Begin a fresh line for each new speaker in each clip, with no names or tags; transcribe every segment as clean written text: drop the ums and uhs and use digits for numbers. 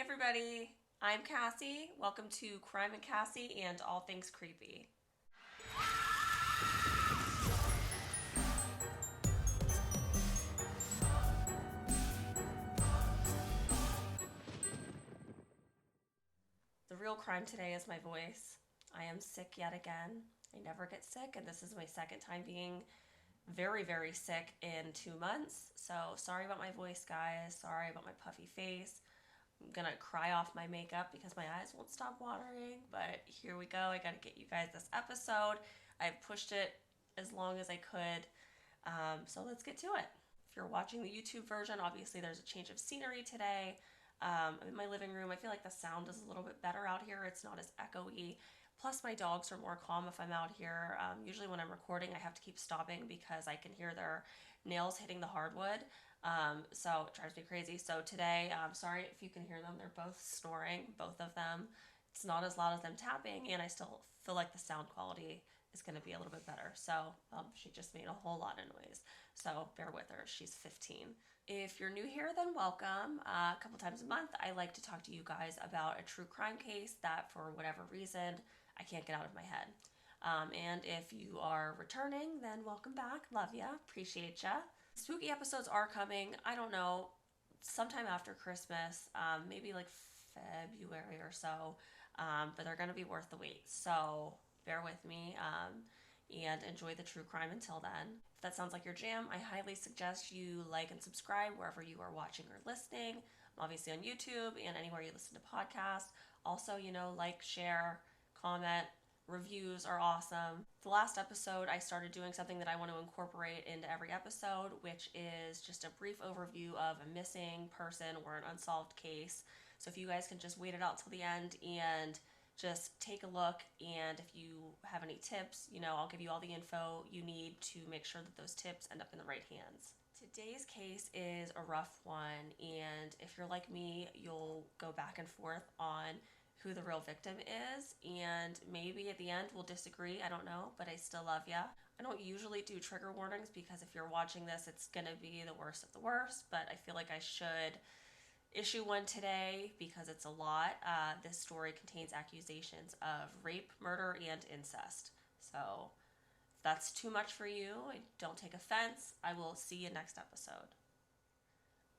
everybody, I'm Cassie. Welcome to Crime and Cassie and All Things Creepy. The real crime today is my voice. I am sick yet again. I never get sick, and this is my second time being very, very sick in 2 months. So sorry about my voice, guys. Sorry about my puffy face. I'm gonna cry off my makeup because my eyes won't stop watering, but here we go. I gotta get you guys this episode. I've pushed it as long as I could, so let's get to it. If you're watching the YouTube version, obviously there's a change of scenery today. I'm in my living room. I feel like the sound is a little bit better out here. It's not as echoey. Plus, my dogs are more calm if I'm out here. Usually when I'm recording, I have to keep stopping because I can hear their nails hitting the hardwood. So it drives me crazy. So today, I'm sorry if you can hear them. They're both snoring, both of them. It's not as loud as them tapping, and I still feel like the sound quality is going to be a little bit better. So she just made a whole lot of noise. So bear with her. She's 15. If you're new here, then welcome. A couple times a month, I like to talk to you guys about a true crime case that, for whatever reason, I can't get out of my head. And if you are returning, then welcome back. Love ya. Appreciate ya. Spooky episodes are coming. I don't know, sometime after Christmas, maybe like February or so, but they're going to be worth the wait. So bear with me and enjoy the true crime until then. If that sounds like your jam, I highly suggest you like and subscribe wherever you are watching or listening. I'm obviously on YouTube and anywhere you listen to podcasts. Also, like, share, comment. Reviews are awesome. The last episode, I started doing something that I want to incorporate into every episode, which is just a brief overview of a missing person or an unsolved case. So if you guys can just wait it out till the end and just take a look, and if you have any tips, I'll give you all the info you need to make sure that those tips end up in the right hands. Today's case is a rough one, and if you're like me, you'll go back and forth on who the real victim is, and maybe at the end we'll disagree. I don't know, but I still love ya. I don't usually do trigger warnings because if you're watching this, it's gonna be the worst of the worst, but I feel like I should issue one today because it's a lot. This story contains accusations of rape, murder, and incest. So if that's too much for you, don't take offense. I will see you next episode.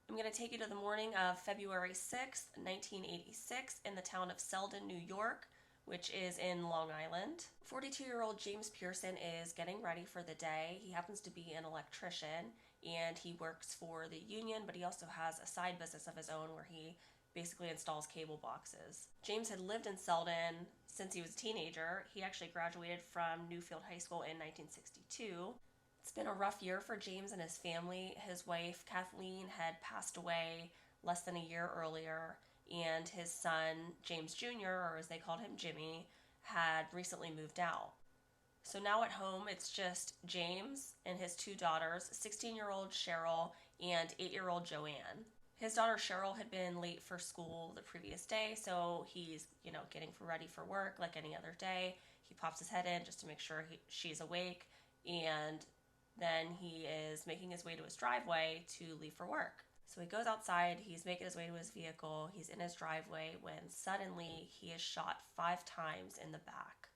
I'm going to take you to the morning of February 6th, 1986, in the town of Seldon, New York, which is in Long Island. 42-year-old James Pearson is getting ready for the day. He happens to be an electrician, and he works for the union, but he also has a side business of his own where he basically installs cable boxes. James had lived in Seldon since he was a teenager. He actually graduated from Newfield High School in 1962. It's been a rough year for James and his family. His wife, Kathleen, had passed away less than a year earlier, and his son, James Jr., or as they called him, Jimmy, had recently moved out. So now at home, it's just James and his two daughters, 16-year-old Cheryl and 8-year-old Joann. His daughter Cheryl had been late for school the previous day, so he's, getting ready for work like any other day. He pops his head in just to make sure she's awake, and then he is making his way to his driveway to leave for work. So he goes outside, he's making his way to his vehicle, he's in his driveway when suddenly he is shot 5 times in the back.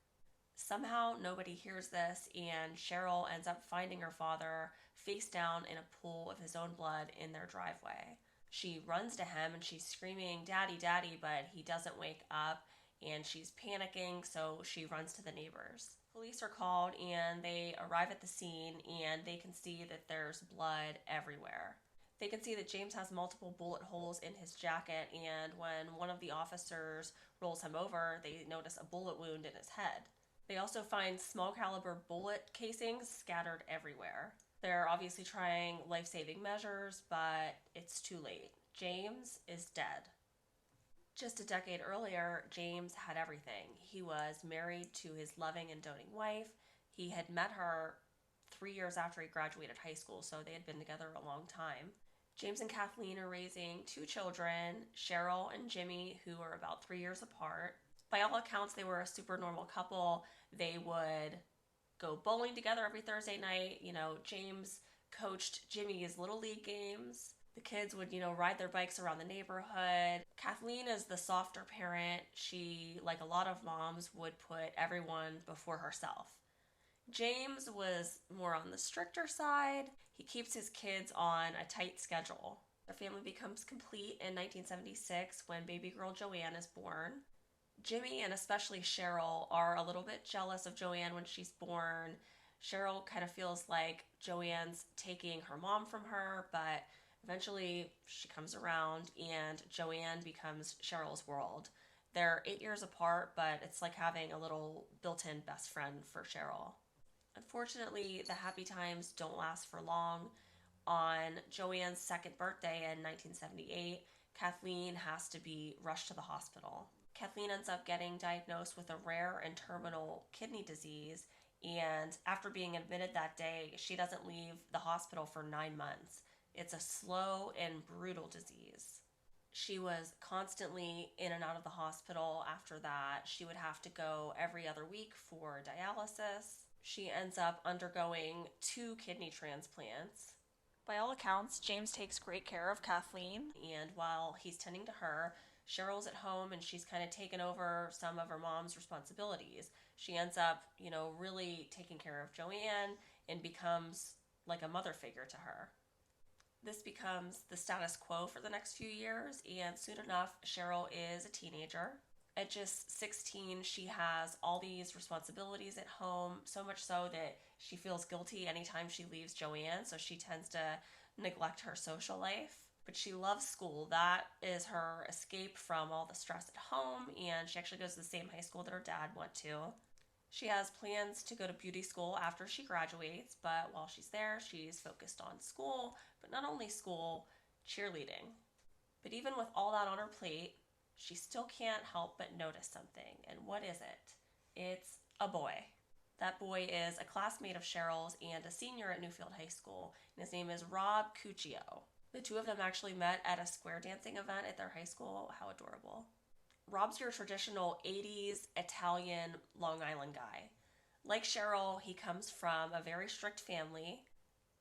Somehow nobody hears this, and Cheryl ends up finding her father face down in a pool of his own blood in their driveway. She runs to him and she's screaming, "Daddy, Daddy," but he doesn't wake up, and she's panicking, so she runs to the neighbors. Police are called and they arrive at the scene, and they can see that there's blood everywhere. They can see that James has multiple bullet holes in his jacket, and when one of the officers rolls him over, they notice a bullet wound in his head. They also find small caliber bullet casings scattered everywhere. They're obviously trying life-saving measures, but it's too late. James is dead. Just a decade earlier, James had everything. He was married to his loving and doting wife. He had met her 3 years after he graduated high school, so they had been together a long time. James and Kathleen are raising 2 children, Cheryl and Jimmy, who are about 3 years apart. By all accounts, they were a super normal couple. They would go bowling together every Thursday night. James coached Jimmy's Little League games. The kids would, ride their bikes around the neighborhood. Kathleen is the softer parent. She, like a lot of moms, would put everyone before herself. James was more on the stricter side. He keeps his kids on a tight schedule. Their family becomes complete in 1976 when baby girl Joann is born. Jimmy and especially Cheryl are a little bit jealous of Joann when she's born. Cheryl kind of feels like Joann's taking her mom from her, but eventually she comes around and Joann becomes Cheryl's world. They're 8 years apart, but it's like having a little built-in best friend for Cheryl. Unfortunately, the happy times don't last for long. On Joann's second birthday in 1978, Kathleen has to be rushed to the hospital. Kathleen ends up getting diagnosed with a rare and terminal kidney disease, and after being admitted that day, she doesn't leave the hospital for 9 months. It's a slow and brutal disease. She was constantly in and out of the hospital after that. She would have to go every other week for dialysis. She ends up undergoing 2 kidney transplants. By all accounts, James takes great care of Kathleen, and while he's tending to her, Cheryl's at home and she's kind of taken over some of her mom's responsibilities. She ends up, really taking care of Joann and becomes like a mother figure to her. This becomes the status quo for the next few years, and soon enough, Cheryl is a teenager. At just 16, she has all these responsibilities at home, so much so that she feels guilty anytime she leaves Joann, so she tends to neglect her social life. But she loves school. That is her escape from all the stress at home, and she actually goes to the same high school that her dad went to. She has plans to go to beauty school after she graduates, but while she's there, she's focused on school, but not only school, cheerleading. But even with all that on her plate, she still can't help but notice something. And what is it? It's a boy. That boy is a classmate of Cheryl's and a senior at Newfield High School, and his name is Rob Cuccio. The two of them actually met at a square dancing event at their high school. How adorable. Rob's your traditional 80s Italian Long Island guy. Like Cheryl, he comes from a very strict family.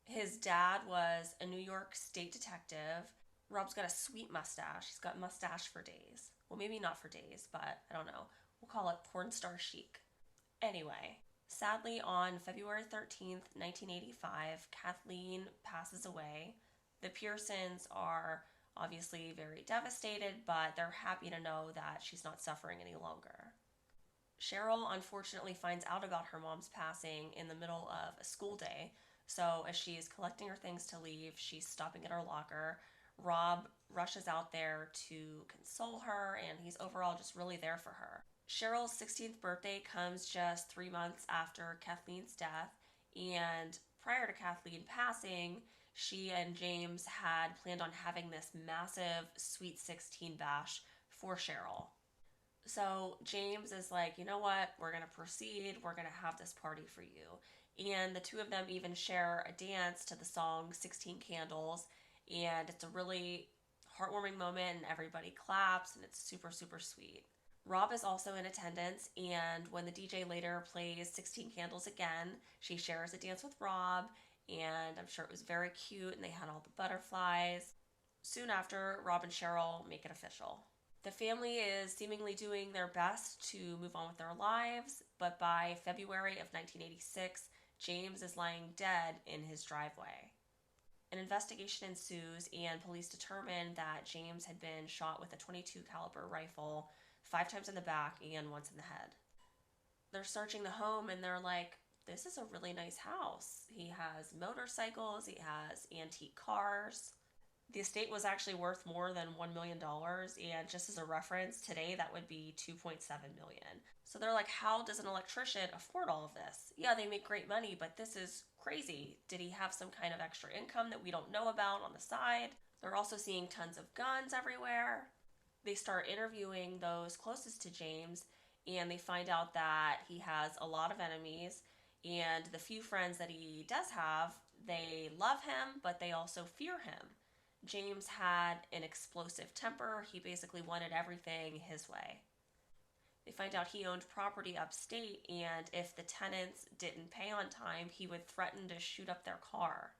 His dad was a New York state detective. Rob's got a sweet mustache. He's got mustache for days. Well, maybe not for days, but I don't know. We'll call it porn star chic. Anyway, sadly, on February 13th, 1985, Kathleen passes away. The Pearsons are obviously very devastated, but they're happy to know that she's not suffering any longer. Cheryl unfortunately finds out about her mom's passing in the middle of a school day. So as she's collecting her things to leave, she's stopping at her locker. Rob rushes out there to console her, and he's overall just really there for her. Cheryl's 16th birthday comes just 3 months after Kathleen's death, and prior to Kathleen passing, she and James had planned on having this massive Sweet 16 bash for Cheryl. So James is like, you know what, we're going to proceed, we're going to have this party for you. And the two of them even share a dance to the song 16 Candles, and it's a really heartwarming moment, and everybody claps, and it's super, super sweet. Rob is also in attendance, and when the DJ later plays 16 Candles again, she shares a dance with Rob, and I'm sure it was very cute, and they had all the butterflies. Soon after, Rob and Cheryl make it official. The family is seemingly doing their best to move on with their lives, but by February of 1986, James is lying dead in his driveway. An investigation ensues, and police determine that James had been shot with a .22 caliber rifle 5 times in the back and once in the head. They're searching the home, and they're like, this is a really nice house. He has motorcycles, he has antique cars. The estate was actually worth more than $1 million, and just as a reference, today that would be $2.7 million. So they're like, how does an electrician afford all of this? Yeah, they make great money, but this is crazy. Did he have some kind of extra income that we don't know about on the side? They're also seeing tons of guns everywhere. They start interviewing those closest to James, and they find out that he has a lot of enemies, and the few friends that he does have, they love him, but they also fear him. James had an explosive temper. He basically wanted everything his way. They find out he owned property upstate, and if the tenants didn't pay on time, he would threaten to shoot up their car.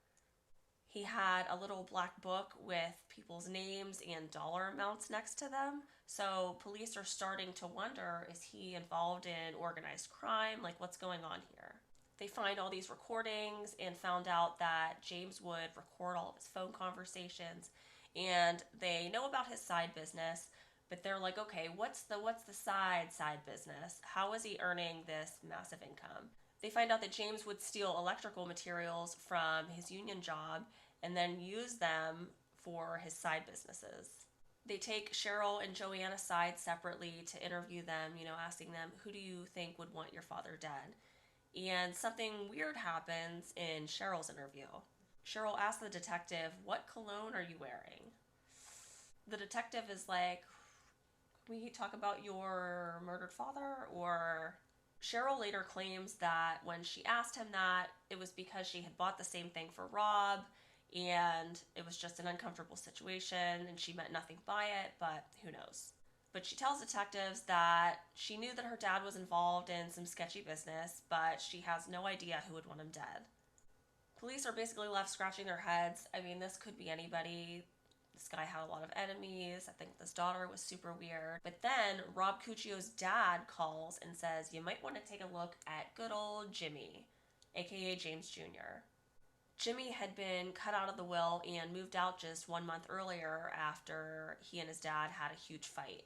He had a little black book with people's names and dollar amounts next to them. So police are starting to wonder, is he involved in organized crime? Like, what's going on here? They find all these recordings and found out that James would record all of his phone conversations, and they know about his side business, but they're like, okay, what's the side business? How is he earning this massive income? They find out that James would steal electrical materials from his union job and then use them for his side businesses. They take Cheryl and Joann aside separately to interview them, asking them, who do you think would want your father dead? And something weird happens in Cheryl's interview. Cheryl asks the detective, what cologne are you wearing? The detective is like, can we talk about your murdered father? Or Cheryl later claims that when she asked him that, it was because she had bought the same thing for Rob, and it was just an uncomfortable situation, and she meant nothing by it, but who knows. But she tells detectives that she knew that her dad was involved in some sketchy business, but she has no idea who would want him dead. Police are basically left scratching their heads. I mean, this could be anybody. This guy had a lot of enemies. I think this daughter was super weird. But then Rob Cuccio's dad calls and says, you might want to take a look at good old Jimmy, aka James Jr. Jimmy had been cut out of the will and moved out just 1 month earlier after he and his dad had a huge fight.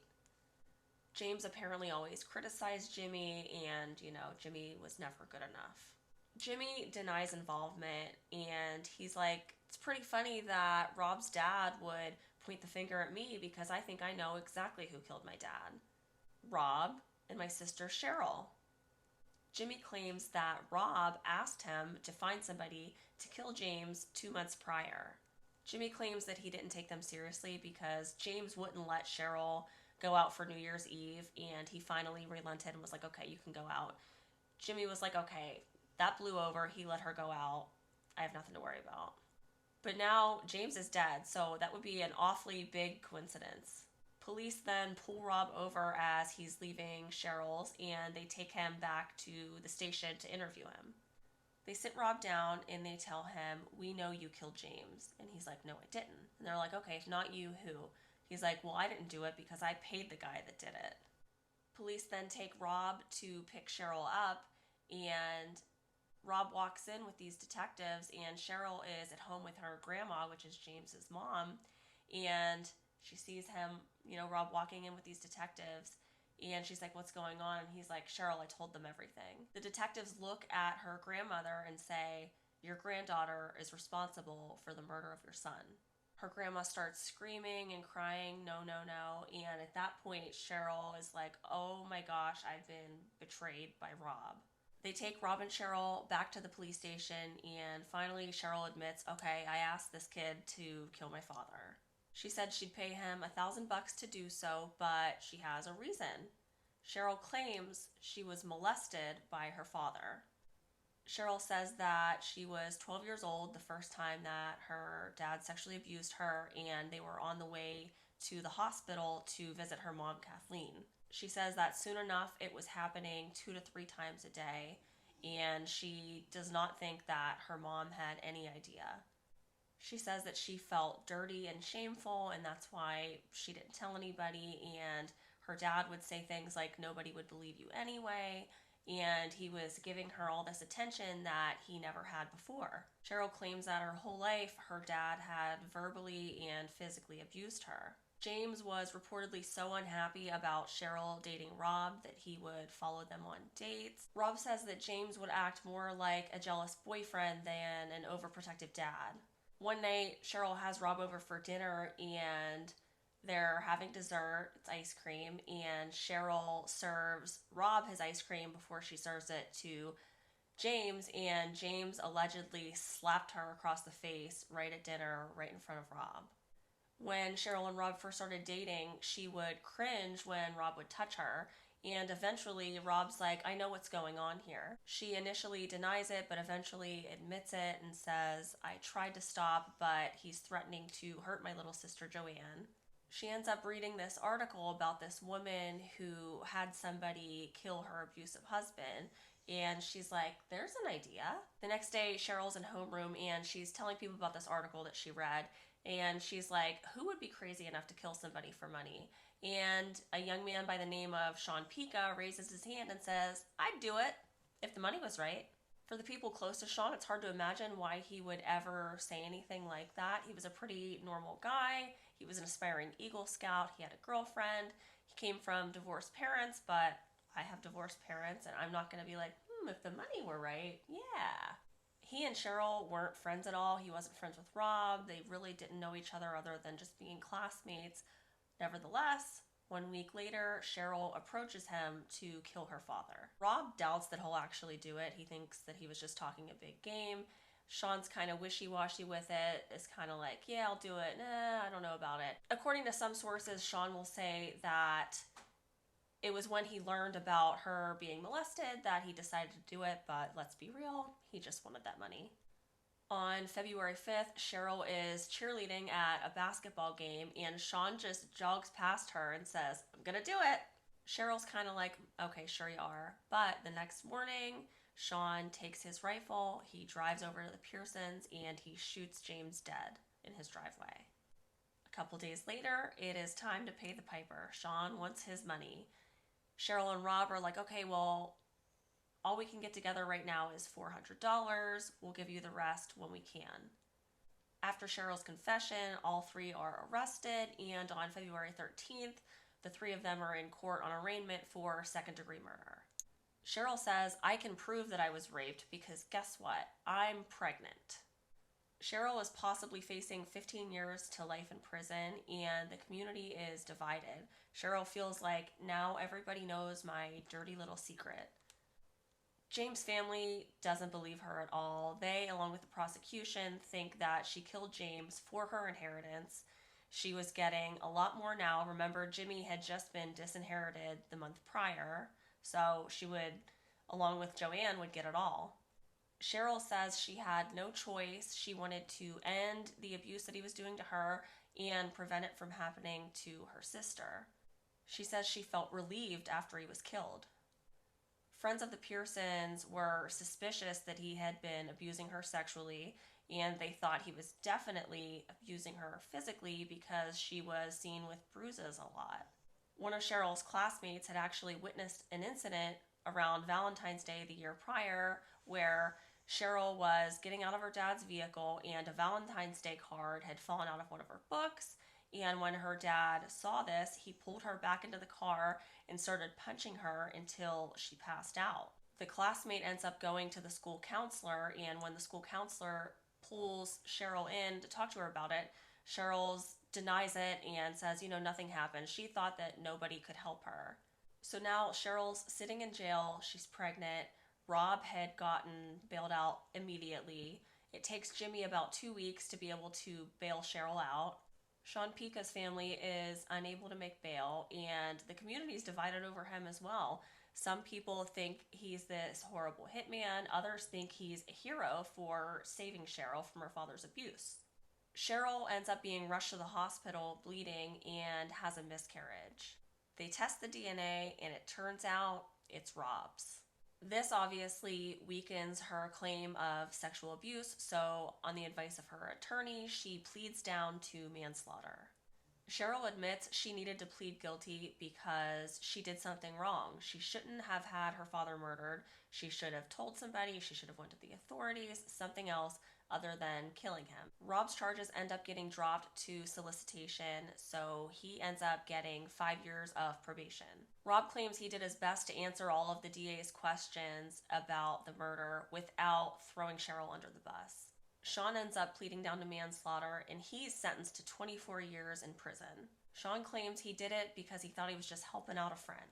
James apparently always criticized Jimmy, and, Jimmy was never good enough. Jimmy denies involvement, and he's like, it's pretty funny that Rob's dad would point the finger at me because I think I know exactly who killed my dad. Rob and my sister Cheryl. Jimmy claims that Rob asked him to find somebody to kill James 2 months prior. Jimmy claims that he didn't take them seriously because James wouldn't let Cheryl go out for New Year's Eve, and he finally relented and was like, okay, you can go out. Jimmy was like, okay, that blew over. He let her go out. I have nothing to worry about. But now James is dead, so that would be an awfully big coincidence. Police then pull Rob over as he's leaving Cheryl's, and they take him back to the station to interview him. They sit Rob down and they tell him, we know you killed James. And he's like, no, I didn't. And they're like, okay, if not you, who? He's like, well, I didn't do it because I paid the guy that did it. Police then take Rob to pick Cheryl up, and Rob walks in with these detectives, and Cheryl is at home with her grandma, which is James's mom, and she sees him, Rob walking in with these detectives, and she's like, what's going on? And he's like, Cheryl, I told them everything. The detectives look at her grandmother and say, your granddaughter is responsible for the murder of your son. Her grandma starts screaming and crying, no, no, no. And at that point, Cheryl is like, oh my gosh, I've been betrayed by Rob. They take Rob and Cheryl back to the police station, and finally Cheryl admits, okay, I asked this kid to kill my father. She said she'd pay him $1,000 to do so, but she has a reason. Cheryl claims she was molested by her father. Cheryl says that she was 12 years old the first time that her dad sexually abused her, and they were on the way to the hospital to visit her mom, Kathleen. She says that soon enough it was happening 2 to 3 times a day, and she does not think that her mom had any idea. She says that she felt dirty and shameful, and that's why she didn't tell anybody, and her dad would say things like, nobody would believe you anyway, and he was giving her all this attention that he never had before. Cheryl claims that her whole life her dad had verbally and physically abused her. James was reportedly so unhappy about Cheryl dating Rob that he would follow them on dates. Rob says that James would act more like a jealous boyfriend than an overprotective dad. One night, Cheryl has Rob over for dinner, and they're having dessert. It's ice cream, and Cheryl serves Rob his ice cream before she serves it to James, and James allegedly slapped her across the face right at dinner, right in front of Rob. When Cheryl and Rob first started dating, she would cringe when Rob would touch her, and eventually Rob's like, I know what's going on here. She initially denies it, but eventually admits it and says, I tried to stop, but he's threatening to hurt my little sister Joann. She ends up reading this article about this woman who had somebody kill her abusive husband, And she's like, there's an idea. The next day, Cheryl's in homeroom and she's telling people about this article that she read. And she's like, who would be crazy enough to kill somebody for money? And a young man by the name of Sean Pica raises his hand and says, I'd do it if the money was right. For the people close to Sean, it's hard to imagine why he would ever say anything like that. He was a pretty normal guy. He was an aspiring Eagle Scout. He had a girlfriend. He came from divorced parents, but I have divorced parents, and I'm not going to be like, if the money were right, yeah. He and Cheryl weren't friends at all. He wasn't friends with Rob. They really didn't know each other other than just being classmates. Nevertheless, 1 week later, Cheryl approaches him to kill her father. Rob doubts that he'll actually do it. He thinks that he was just talking a big game. Sean's kind of wishy-washy with it. Is kind of like, yeah, I'll do it. Nah, I don't know about it. According to some sources, Sean will say that it was when he learned about her being molested that he decided to do it, but let's be real, he just wanted that money. On February 5th, Cheryl is cheerleading at a basketball game, and Sean just jogs past her and says, I'm gonna do it. Cheryl's kind of like, okay, sure you are. But the next morning, Sean takes his rifle, he drives over to the Pearsons, and he shoots James dead in his driveway. A couple days later, it is time to pay the piper. Sean wants his money. Cheryl and Rob are like, okay, well, all we can get together right now is $400. We'll give you the rest when we can. After Cheryl's confession, all three are arrested, and on February 13th, the three of them are in court on arraignment for second-degree murder. Cheryl says, I can prove that I was raped because guess what? I'm pregnant. Cheryl is possibly facing 15 years to life in prison, and the community is divided. Cheryl feels like now everybody knows my dirty little secret. James' family doesn't believe her at all. They, along with the prosecution, think that she killed James for her inheritance. She was getting a lot more now. Remember, Jimmy had just been disinherited the month prior, so she would, along with Joann, would get it all. Cheryl says she had no choice. She wanted to end the abuse that he was doing to her and prevent it from happening to her sister. She says she felt relieved after he was killed. Friends of the Pearsons were suspicious that he had been abusing her sexually, and they thought he was definitely abusing her physically because she was seen with bruises a lot. One of Cheryl's classmates had actually witnessed an incident around Valentine's Day the year prior where Cheryl was getting out of her dad's vehicle and a Valentine's Day card had fallen out of one of her books. And when her dad saw this, he pulled her back into the car and started punching her until she passed out. The classmate ends up going to the school counselor, and when the school counselor pulls Cheryl in to talk to her about it, Cheryl denies it and says, nothing happened. She thought that nobody could help her. So now Cheryl's sitting in jail. She's pregnant. Rob had gotten bailed out immediately. It takes Jimmy about 2 weeks to be able to bail Cheryl out. Sean Pica's family is unable to make bail, and the community is divided over him as well. Some people think he's this horrible hitman. Others think he's a hero for saving Cheryl from her father's abuse. Cheryl ends up being rushed to the hospital bleeding and has a miscarriage. They test the DNA, and it turns out it's Rob's. This obviously weakens her claim of sexual abuse, so on the advice of her attorney, she pleads down to manslaughter. Cheryl admits she needed to plead guilty because she did something wrong. She shouldn't have had her father murdered. She should have told somebody. She should have went to the authorities, something else other than killing him. Rob's charges end up getting dropped to solicitation, so he ends up getting 5 years of probation. Rob claims he did his best to answer all of the DA's questions about the murder without throwing Cheryl under the bus. Sean ends up pleading down to manslaughter, and he's sentenced to 24 years in prison. Sean claims he did it because he thought he was just helping out a friend.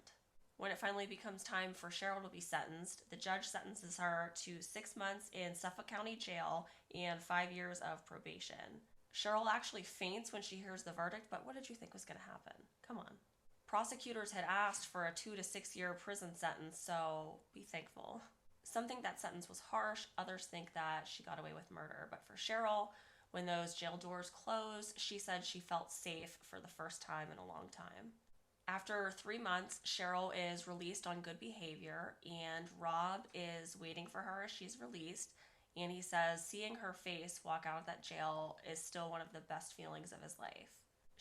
When it finally becomes time for Cheryl to be sentenced, the judge sentences her to 6 months in Suffolk County Jail and 5 years of probation. Cheryl actually faints when she hears the verdict, but what did you think was going to happen? Come on. Prosecutors had asked for a 2 to 6 year prison sentence, so be thankful. Some think that sentence was harsh, others think that she got away with murder. But for Cheryl, when those jail doors closed, she said she felt safe for the first time in a long time. After 3 months, Cheryl is released on good behavior, and Rob is waiting for her as she's released. And he says seeing her face walk out of that jail is still one of the best feelings of his life.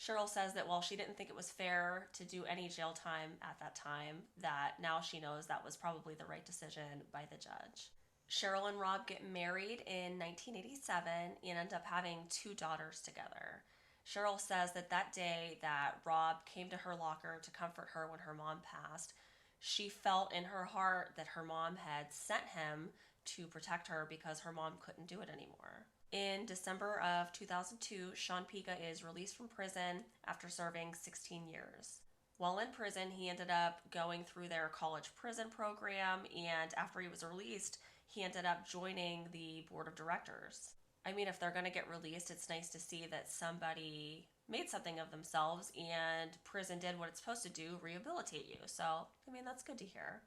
Cheryl says that while she didn't think it was fair to do any jail time at that time, that now she knows that was probably the right decision by the judge. Cheryl and Rob get married in 1987 and end up having 2 daughters together. Cheryl says that that day that Rob came to her locker to comfort her when her mom passed, she felt in her heart that her mom had sent him to protect her because her mom couldn't do it anymore. In December of 2002, Sean Pica is released from prison after serving 16 years. While in prison, he ended up going through their college prison program, and after he was released, he ended up joining the board of directors. I mean, if they're going to get released, it's nice to see that somebody made something of themselves and prison did what it's supposed to do, rehabilitate you. So, I mean, that's good to hear.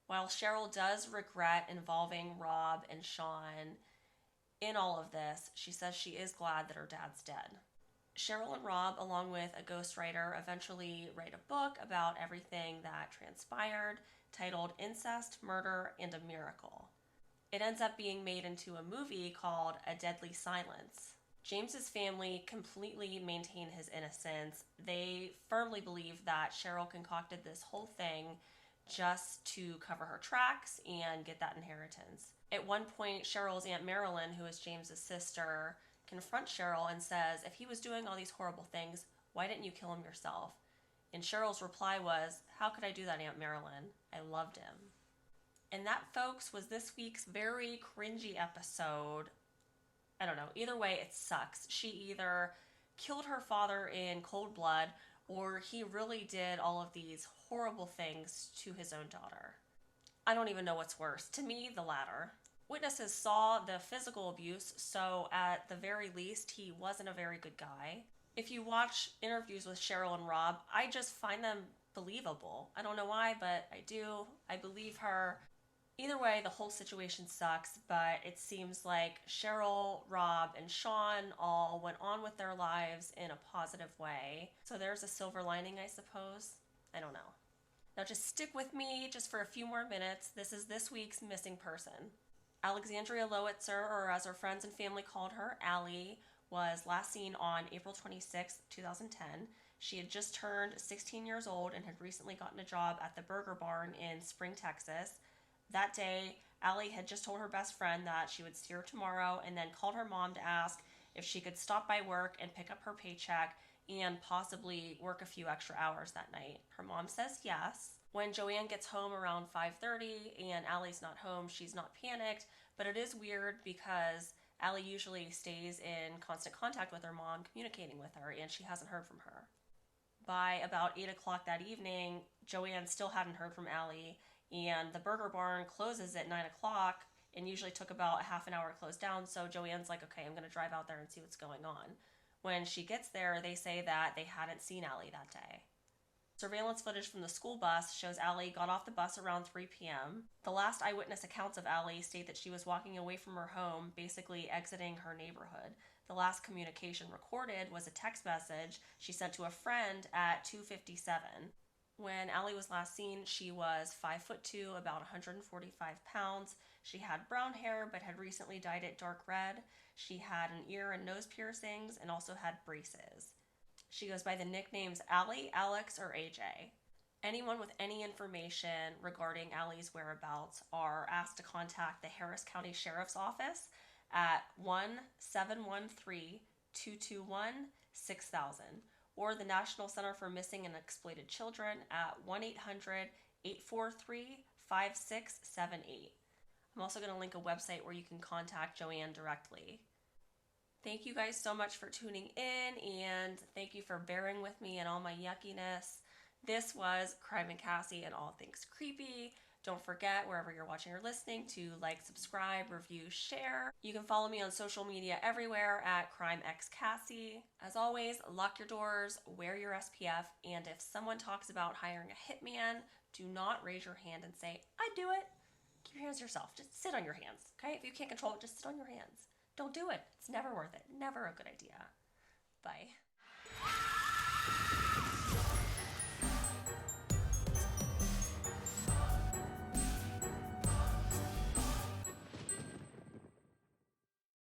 While Cheryl does regret involving Rob and Sean in all of this, she says she is glad that her dad's dead. Cheryl and Rob, along with a ghostwriter, eventually write a book about everything that transpired, titled Incest, Murder, and a Miracle. It ends up being made into a movie called A Deadly Silence. James's family completely maintain his innocence. They firmly believe that Cheryl concocted this whole thing just to cover her tracks and get that inheritance. At one point, Cheryl's Aunt Marilyn, who is James's sister, confronts Cheryl and says, if he was doing all these horrible things, why didn't you kill him yourself? And Cheryl's reply was, how could I do that, Aunt Marilyn? I loved him. And that, folks, was this week's very cringy episode. I don't know. Either way, it sucks. She either killed her father in cold blood, or he really did all of these horrible things to his own daughter. I don't even know what's worse. To me, the latter. Witnesses saw the physical abuse, so at the very least, he wasn't a very good guy. If you watch interviews with Cheryl and Rob, I just find them believable. I don't know why, but I do. I believe her. Either way, the whole situation sucks, but it seems like Cheryl, Rob, and Sean all went on with their lives in a positive way. So there's a silver lining, I suppose. I don't know. Now just stick with me just for a few more minutes. This is this week's missing person. Alexandria Lowitzer, or as her friends and family called her, Allie, was last seen on April 26, 2010. She had just turned 16 years old and had recently gotten a job at the Burger Barn in Spring, Texas. That day, Allie had just told her best friend that she would see her tomorrow and then called her mom to ask if she could stop by work and pick up her paycheck and possibly work a few extra hours that night. Her mom says yes. When Joann gets home around 5:30 and Allie's not home, she's not panicked, but it is weird because Allie usually stays in constant contact with her mom, communicating with her, and she hasn't heard from her. By about 8 o'clock that evening, Joann still hadn't heard from Allie, and the Burger Barn closes at 9 o'clock and usually took about a half an hour to close down, so Joann's like, okay, I'm going to drive out there and see what's going on. When she gets there, they say that they hadn't seen Allie that day. Surveillance footage from the school bus shows Allie got off the bus around 3 p.m. The last eyewitness accounts of Allie state that she was walking away from her home, basically exiting her neighborhood. The last communication recorded was a text message she sent to a friend at 2:57. When Allie was last seen, she was 5'2", about 145 pounds. She had brown hair but had recently dyed it dark red. She had an ear and nose piercings and also had braces. She goes by the nicknames Allie, Alex, or AJ. Anyone with any information regarding Allie's whereabouts are asked to contact the Harris County Sheriff's Office at 1-713-221-6000 or the National Center for Missing and Exploited Children at 1-800-843-5678. I'm also going to link a website where you can contact Joann directly. Thank you guys so much for tuning in, and thank you for bearing with me and all my yuckiness. This was Crime and Cassie and all things creepy. Don't forget, wherever you're watching or listening, to like, subscribe, review, share. You can follow me on social media everywhere at crimejunkie. As always, lock your doors, wear your SPF, and if someone talks about hiring a hitman, do not raise your hand and say, I'd do it. Keep your hands to yourself. Just sit on your hands, okay? If you can't control it, just sit on your hands. Don't do it. It's never worth it. Never a good idea. Bye.